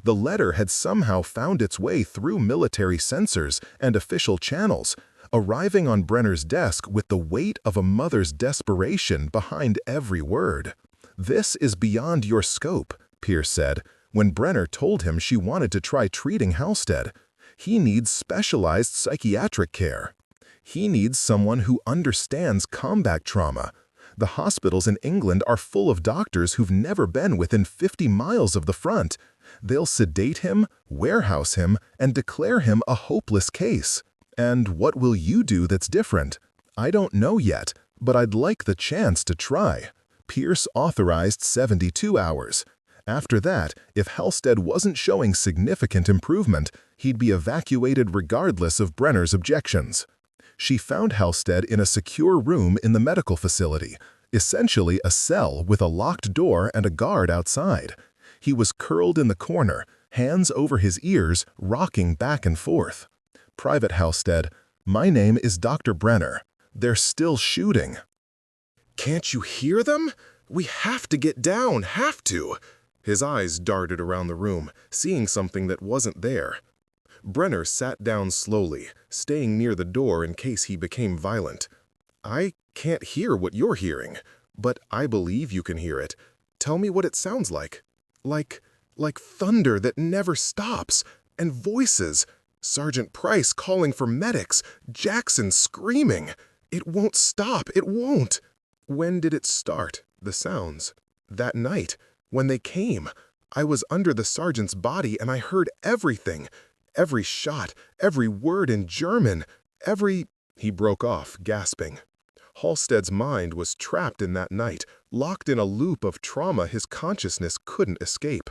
The letter had somehow found its way through military censors and official channels, arriving on Brenner's desk with the weight of a mother's desperation behind every word. "This is beyond your scope," Pierce said, when Brenner told him she wanted to try treating Halstead. "He needs specialized psychiatric care. He needs someone who understands combat trauma. The hospitals in England are full of doctors who've never been within 50 miles of the front. They'll sedate him, warehouse him, and declare him a hopeless case. And what will you do that's different? I don't know yet, but I'd like the chance to try." Pierce authorized 72 hours. After that, if Halstead wasn't showing significant improvement, he'd be evacuated regardless of Brenner's objections. She found Halstead in a secure room in the medical facility, essentially a cell with a locked door and a guard outside. He was curled in the corner, hands over his ears, rocking back and forth. "Private Halstead, my name is Dr. Brenner. They're still shooting." "Can't you hear them? We have to get down, have to." His eyes darted around the room, seeing something that wasn't there. Brenner sat down slowly, staying near the door in case he became violent. "I can't hear what you're hearing, but I believe you can hear it. Tell me what it sounds like." Like thunder that never stops, and voices. Sergeant Price calling for medics, Jackson screaming. It won't stop, it won't. When did it start, the sounds? That night, when they came. I was under the sergeant's body and I heard everything. Every shot, every word in German, every... He broke off, gasping. Halstead's mind was trapped in that night, locked in a loop of trauma his consciousness couldn't escape.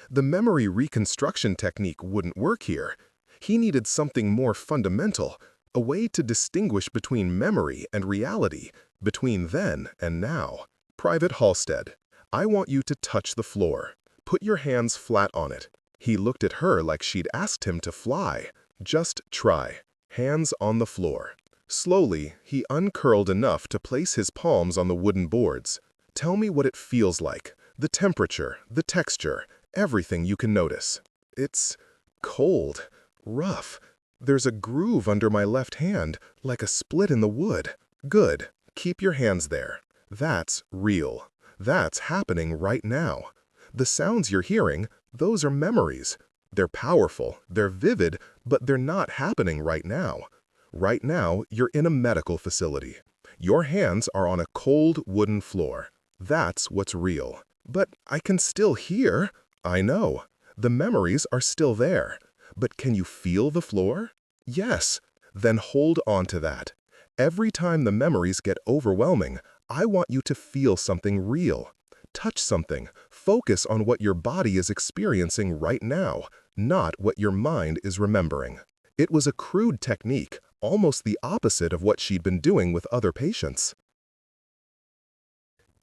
The memory reconstruction technique wouldn't work here. He needed something more fundamental, a way to distinguish between memory and reality, between then and now. "Private Halstead, I want you to touch the floor. Put your hands flat on it." He looked at her like she'd asked him to fly. "Just try. Hands on the floor." Slowly, he uncurled enough to place his palms on the wooden boards. "Tell me what it feels like. The temperature, the texture, everything you can notice." "It's cold, rough. There's a groove under my left hand, like a split in the wood." "Good. Keep your hands there. That's real. That's happening right now. The sounds you're hearing, those are memories. They're powerful, they're vivid, but they're not happening right now. Right now, you're in a medical facility. Your hands are on a cold wooden floor. That's what's real." "But I can still hear." "I know. The memories are still there. But can you feel the floor?" "Yes." "Then hold on to that. Every time the memories get overwhelming, I want you to feel something real. Touch something. Focus on what your body is experiencing right now, not what your mind is remembering." It was a crude technique, almost the opposite of what she'd been doing with other patients.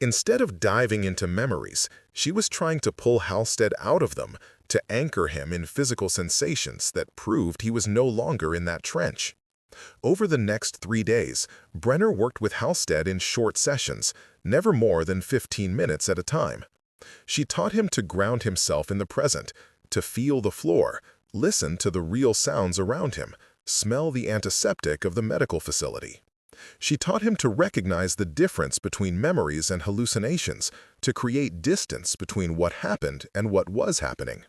Instead of diving into memories, she was trying to pull Halstead out of them, to anchor him in physical sensations that proved he was no longer in that trench. Over the next 3 days, Brenner worked with Halstead in short sessions, never more than 15 minutes at a time. She taught him to ground himself in the present, to feel the floor, listen to the real sounds around him, smell the antiseptic of the medical facility. She taught him to recognize the difference between memories and hallucinations, to create distance between what happened and what was happening.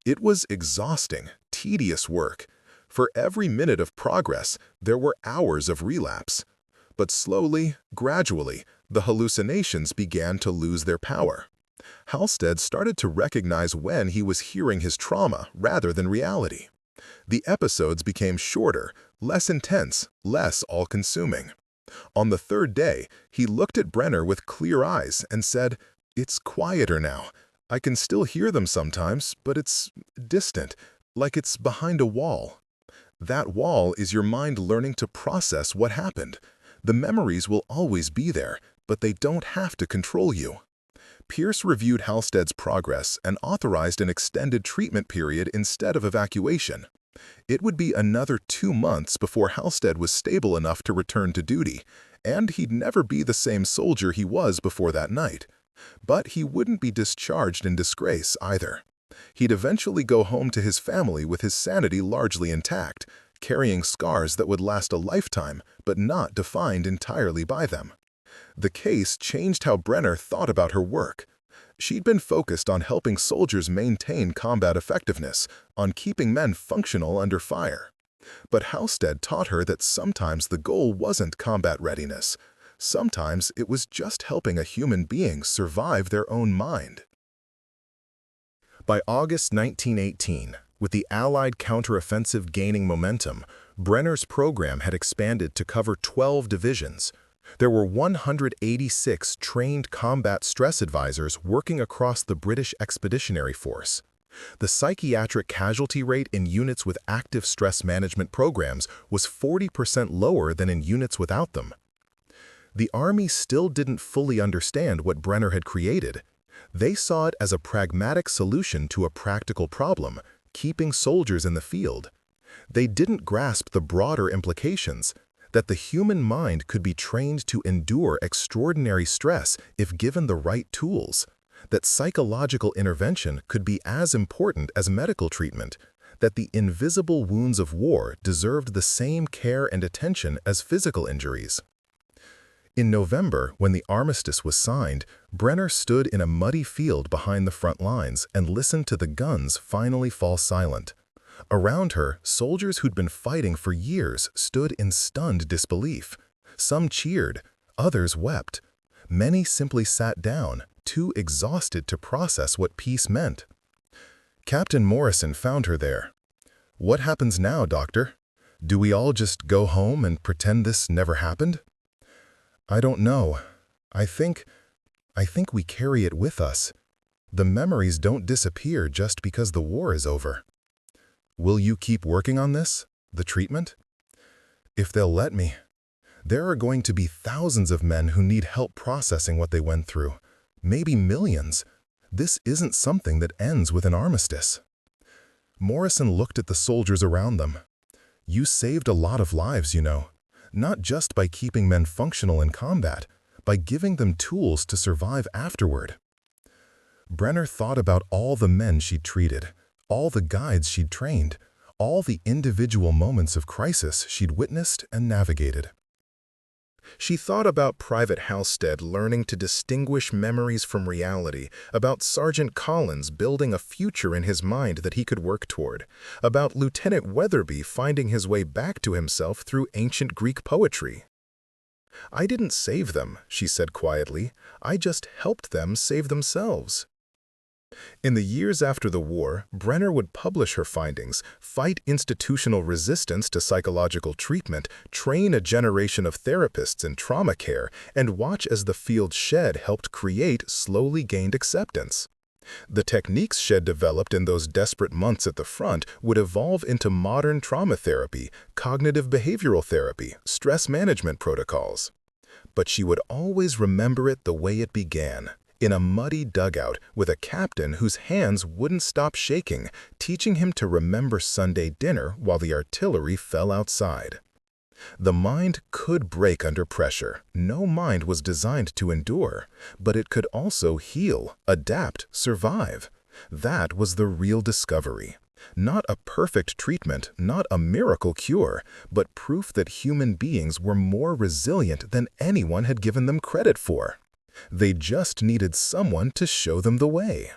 It was exhausting, tedious work. For every minute of progress, there were hours of relapse. But slowly, gradually, the hallucinations began to lose their power. Halstead started to recognize when he was hearing his trauma rather than reality. The episodes became shorter, less intense, less all-consuming. On the third day, he looked at Brenner with clear eyes and said, "It's quieter now. I can still hear them sometimes, but it's distant, like it's behind a wall." That wall is your mind learning to process what happened. The memories will always be there, but they don't have to control you. Pierce reviewed Halstead's progress and authorized an extended treatment period instead of evacuation. It would be another 2 months before Halstead was stable enough to return to duty, and he'd never be the same soldier he was before that night. But he wouldn't be discharged in disgrace either. He'd eventually go home to his family with his sanity largely intact, carrying scars that would last a lifetime, but not defined entirely by them. The case changed how Brenner thought about her work. She'd been focused on helping soldiers maintain combat effectiveness, on keeping men functional under fire. But Halstead taught her that sometimes the goal wasn't combat readiness. Sometimes it was just helping a human being survive their own mind. By August 1918, with the Allied counteroffensive gaining momentum, Brenner's program had expanded to cover 12 divisions. There were 186 trained combat stress advisors working across the British Expeditionary Force. The psychiatric casualty rate in units with active stress management programs was 40% lower than in units without them. The Army still didn't fully understand what Brenner had created. They saw it as a pragmatic solution to a practical problem, keeping soldiers in the field. They didn't grasp the broader implications, that the human mind could be trained to endure extraordinary stress if given the right tools, that psychological intervention could be as important as medical treatment, that the invisible wounds of war deserved the same care and attention as physical injuries. In November, when the armistice was signed, Brenner stood in a muddy field behind the front lines and listened to the guns finally fall silent. Around her, soldiers who'd been fighting for years stood in stunned disbelief. Some cheered, others wept. Many simply sat down, too exhausted to process what peace meant. Captain Morrison found her there. "What happens now, Doctor? Do we all just go home and pretend this never happened?" "I don't know. I think we carry it with us. The memories don't disappear just because the war is over." "Will you keep working on this, the treatment?" "If they'll let me. There are going to be thousands of men who need help processing what they went through, maybe millions. This isn't something that ends with an armistice." Morrison looked at the soldiers around them. "You saved a lot of lives, you know, not just by keeping men functional in combat, by giving them tools to survive afterward." Brenner thought about all the men she'd treated, all the guides she'd trained, all the individual moments of crisis she'd witnessed and navigated. She thought about Private Halstead learning to distinguish memories from reality, about Sergeant Collins building a future in his mind that he could work toward, about Lieutenant Weatherby finding his way back to himself through ancient Greek poetry. "I didn't save them," she said quietly. "I just helped them save themselves." In the years after the war, Brenner would publish her findings, fight institutional resistance to psychological treatment, train a generation of therapists in trauma care, and watch as the field Shed helped create slowly gained acceptance. The techniques Shed developed in those desperate months at the front would evolve into modern trauma therapy, cognitive behavioral therapy, stress management protocols. But she would always remember it the way it began, in a muddy dugout with a captain whose hands wouldn't stop shaking, teaching him to remember Sunday dinner while the artillery fell outside. The mind could break under pressure. No mind was designed to endure, but it could also heal, adapt, survive. That was the real discovery. Not a perfect treatment, not a miracle cure, but proof that human beings were more resilient than anyone had given them credit for. They just needed someone to show them the way.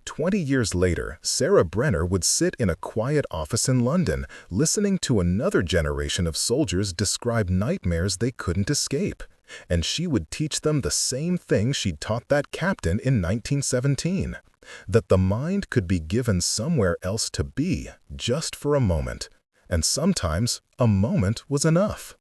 20 years later, Sarah Brenner would sit in a quiet office in London, listening to another generation of soldiers describe nightmares they couldn't escape. And she would teach them the same thing she'd taught that captain in 1917, that the mind could be given somewhere else to be, just for a moment. And sometimes, a moment was enough.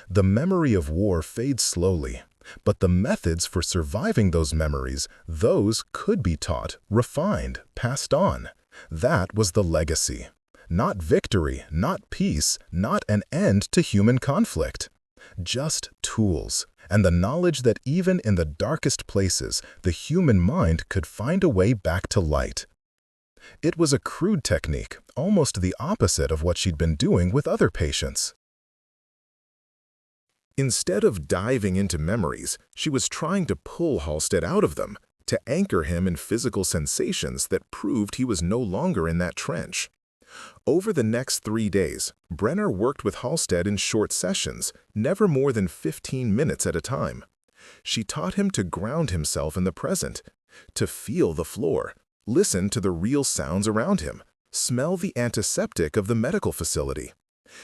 The memory of war fades slowly, but the methods for surviving those memories, those could be taught, refined, passed on. That was the legacy. Not victory, not peace, not an end to human conflict. Just tools, and the knowledge that even in the darkest places, the human mind could find a way back to light. It was a crude technique, almost the opposite of what she'd been doing with other patients. Instead of diving into memories, she was trying to pull Halstead out of them, to anchor him in physical sensations that proved he was no longer in that trench. Over the next 3 days, Brenner worked with Halstead in short sessions, never more than 15 minutes at a time. She taught him to ground himself in the present, to feel the floor, listen to the real sounds around him, smell the antiseptic of the medical facility.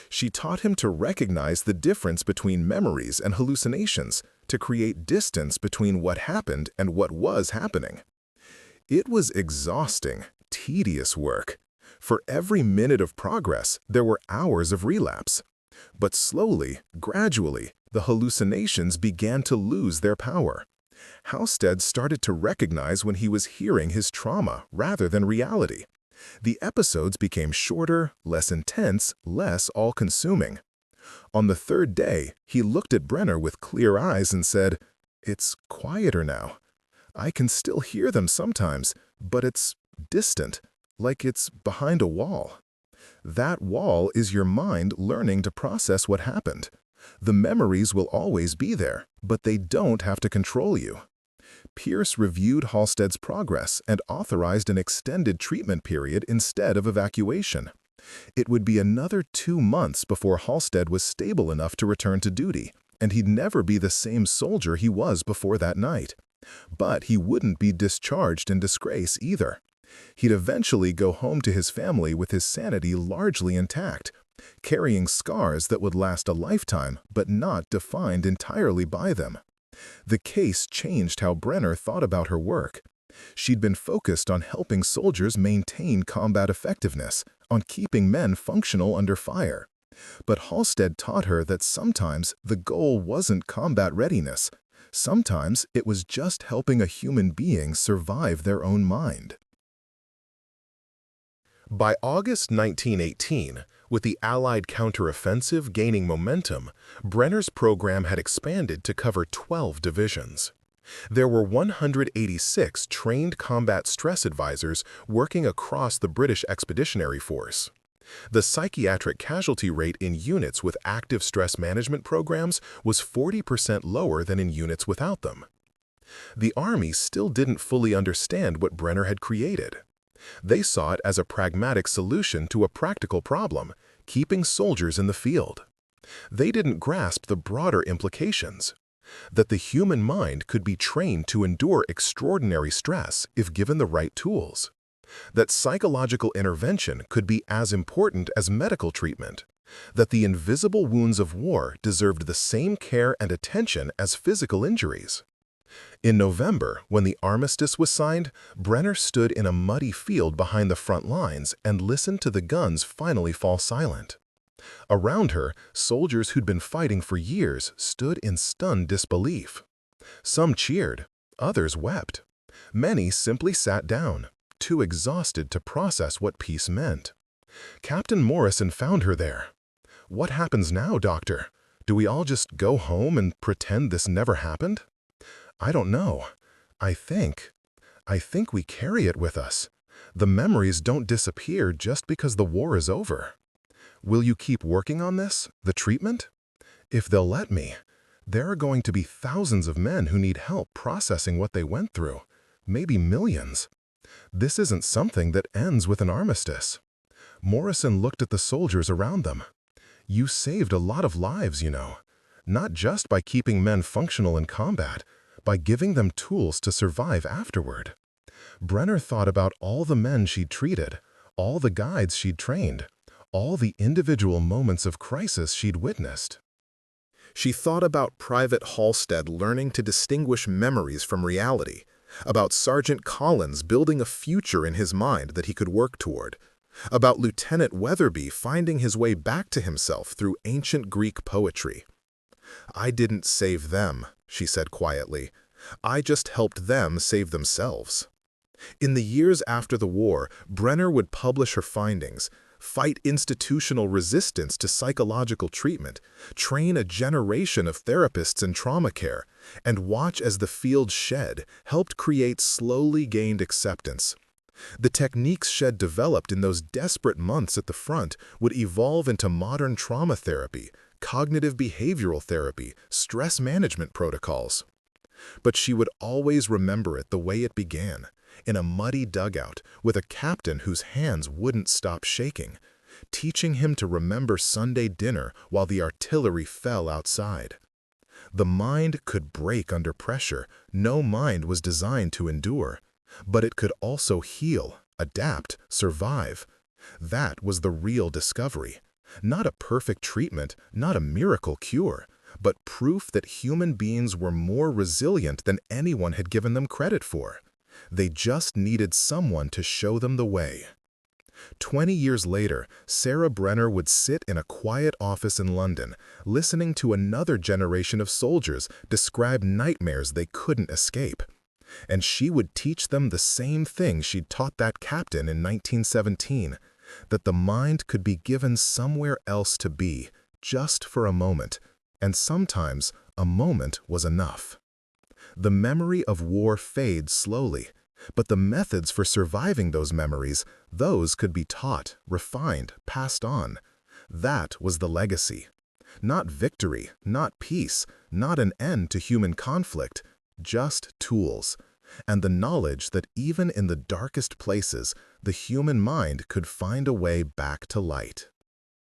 She taught him to recognize the difference between memories and hallucinations, to create distance between what happened and what was happening. It was exhausting, tedious work. For every minute of progress, there were hours of relapse. But slowly, gradually, the hallucinations began to lose their power. Halstead started to recognize when he was hearing his trauma rather than reality. The episodes became shorter, less intense, less all-consuming. On the 3rd day, he looked at Brenner with clear eyes and said, "It's quieter now. I can still hear them sometimes, but it's distant, like it's behind a wall. That wall is your mind learning to process what happened. The memories will always be there, but they don't have to control you." Pierce reviewed Halstead's progress and authorized an extended treatment period instead of evacuation. It would be another 2 months before Halstead was stable enough to return to duty, and he'd never be the same soldier he was before that night. But he wouldn't be discharged in disgrace either. He'd eventually go home to his family with his sanity largely intact, carrying scars that would last a lifetime but not defined entirely by them. The case changed how Brenner thought about her work. She'd been focused on helping soldiers maintain combat effectiveness, on keeping men functional under fire. But Halstead taught her that sometimes the goal wasn't combat readiness. Sometimes it was just helping a human being survive their own mind. By August 1918, with the Allied counteroffensive gaining momentum, Brenner's program had expanded to cover 12 divisions. There were 186 trained combat stress advisors working across the British Expeditionary Force. The psychiatric casualty rate in units with active stress management programs was 40% lower than in units without them. The Army still didn't fully understand what Brenner had created. They saw it as a pragmatic solution to a practical problem, keeping soldiers in the field. They didn't grasp the broader implications, that the human mind could be trained to endure extraordinary stress if given the right tools, that psychological intervention could be as important as medical treatment, that the invisible wounds of war deserved the same care and attention as physical injuries. In November, when the armistice was signed, Brenner stood in a muddy field behind the front lines and listened to the guns finally fall silent. Around her, soldiers who'd been fighting for years stood in stunned disbelief. Some cheered, others wept. Many simply sat down, too exhausted to process what peace meant. Captain Morrison found her there. "What happens now, Doctor? Do we all just go home and pretend this never happened?" "I don't know. I think we carry it with us. The memories don't disappear just because the war is over. Will you keep working on this, the treatment? If they'll let me. There are going to be thousands of men who need help processing what they went through, maybe millions. This isn't something that ends with an armistice." Morrison looked at the soldiers around them. "You saved a lot of lives, you know, not just by keeping men functional in combat, by giving them tools to survive afterward." Brenner thought about all the men she'd treated, all the guides she'd trained, all the individual moments of crisis she'd witnessed. She thought about Private Halstead learning to distinguish memories from reality, about Sergeant Collins building a future in his mind that he could work toward, about Lieutenant Weatherby finding his way back to himself through ancient Greek poetry. "I didn't save them," she said quietly. "I just helped them save themselves." In the years after the war, Brenner would publish her findings, fight institutional resistance to psychological treatment, train a generation of therapists in trauma care, and watch as the field shed helped create slowly gained acceptance. The techniques Shed developed in those desperate months at the front would evolve into modern trauma therapy, cognitive behavioral therapy, stress management protocols. But she would always remember it the way it began, in a muddy dugout with a captain whose hands wouldn't stop shaking, teaching him to remember Sunday dinner while the artillery fell outside. The mind could break under pressure. No mind was designed to endure. But it could also heal, adapt, survive. That was the real discovery. Not a perfect treatment, not a miracle cure, but proof that human beings were more resilient than anyone had given them credit for. They just needed someone to show them the way. 20 years later, Sarah Brenner would sit in a quiet office in London, listening to another generation of soldiers describe nightmares they couldn't escape. And she would teach them the same thing she'd taught that captain in 1917, that the mind could be given somewhere else to be, just for a moment, and sometimes a moment was enough. The memory of war fades slowly, but the methods for surviving those memories, those could be taught, refined, passed on. That was the legacy. Not victory, not peace, not an end to human conflict, just tools, and the knowledge that even in the darkest places, the human mind could find a way back to light.